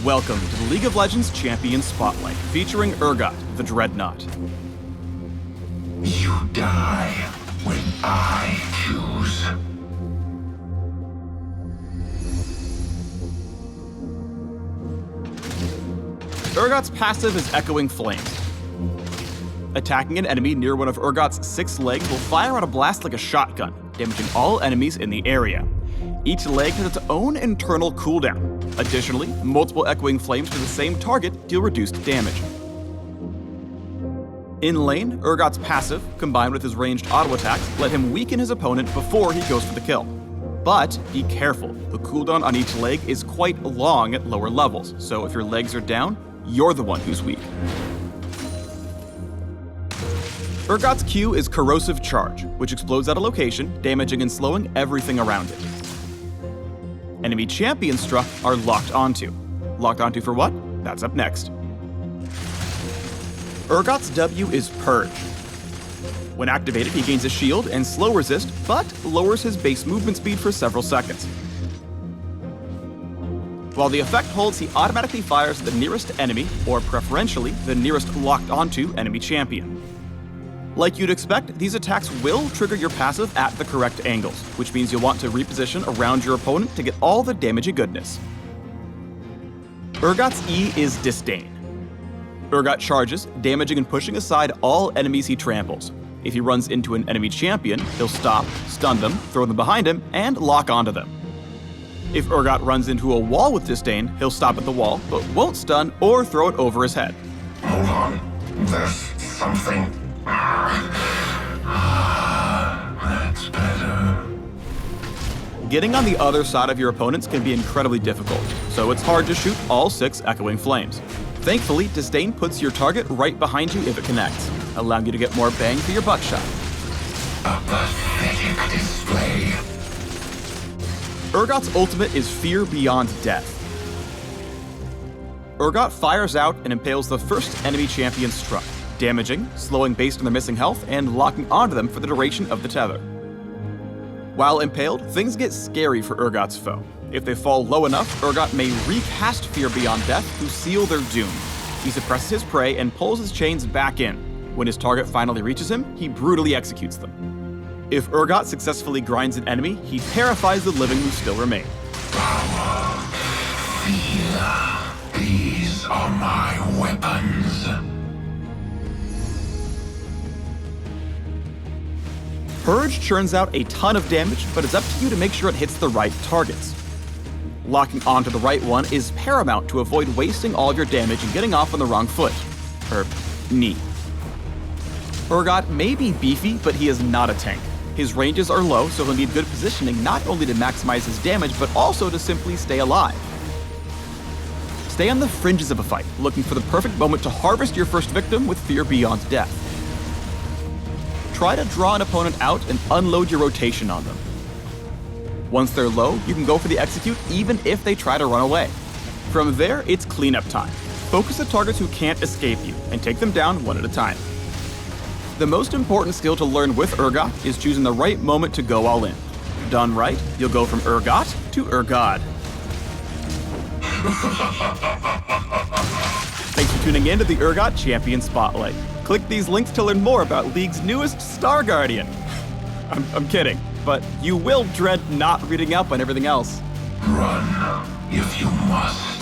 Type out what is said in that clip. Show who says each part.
Speaker 1: Welcome to the League of Legends Champion Spotlight, featuring Urgot, the Dreadnought.
Speaker 2: You die when I choose.
Speaker 1: Urgot's passive is Echoing Flames. Attacking an enemy near one of Urgot's 6 legs will fire out a blast like a shotgun, damaging all enemies in the area. Each leg has its own internal cooldown. Additionally, multiple Echoing Flames to the same target deal reduced damage. In lane, Urgot's passive, combined with his ranged auto attacks, let him weaken his opponent before he goes for the kill. But be careful, the cooldown on each leg is quite long at lower levels, so if your legs are down, you're the one who's weak. Urgot's Q is Corrosive Charge, which explodes at a location, damaging and slowing everything around it. Enemy champion struck are Locked Onto. Locked Onto for what? That's up next. Urgot's W is Purge. When activated, he gains a shield and slow resist, but lowers his base movement speed for several seconds. While the effect holds, he automatically fires the nearest enemy, or preferentially, the nearest locked onto enemy champion. Like you'd expect, these attacks will trigger your passive at the correct angles, which means you'll want to reposition around your opponent to get all the damagey goodness. Urgot's E is Disdain. Urgot charges, damaging and pushing aside all enemies he tramples. If he runs into an enemy champion, he'll stop, stun them, throw them behind him, and lock onto them. If Urgot runs into a wall with Disdain, he'll stop at the wall, but won't stun or throw it over his head.
Speaker 2: Hold on. There's something. That's better.
Speaker 1: Getting on the other side of your opponents can be incredibly difficult, so it's hard to shoot all 6 Echoing Flames. Thankfully, Disdain puts your target right behind you if it connects, allowing you to get more bang for your buckshot.
Speaker 2: A pathetic display.
Speaker 1: Urgot's ultimate is Fear Beyond Death. Urgot fires out and impales the first enemy champion struck, damaging, slowing based on their missing health, and locking onto them for the duration of the tether. While impaled, things get scary for Urgot's foe. If they fall low enough, Urgot may recast Fear Beyond Death to seal their doom. He suppresses his prey and pulls his chains back in. When his target finally reaches him, he brutally executes them. If Urgot successfully grinds an enemy, he terrifies the living who still remain.
Speaker 2: Power. Feel. These are my weapons.
Speaker 1: Purge churns out a ton of damage, but it's up to you to make sure it hits the right targets. Locking onto the right one is paramount to avoid wasting all of your damage and getting off on the wrong foot. Or knee. Urgot may be beefy, but he is not a tank. His ranges are low, so he'll need good positioning not only to maximize his damage, but also to simply stay alive. Stay on the fringes of a fight, looking for the perfect moment to harvest your first victim with Fear Beyond Death. Try to draw an opponent out and unload your rotation on them. Once they're low, you can go for the execute even if they try to run away. From there, it's cleanup time. Focus the targets who can't escape you, and take them down one at a time. The most important skill to learn with Urgot is choosing the right moment to go all in. Done right, you'll go from Urgot to Urgod. Thanks for tuning in to the Urgot Champion Spotlight. Click these links to learn more about League's newest Star Guardian. I'm kidding, but you will dread not reading up on everything else.
Speaker 2: Run if you must.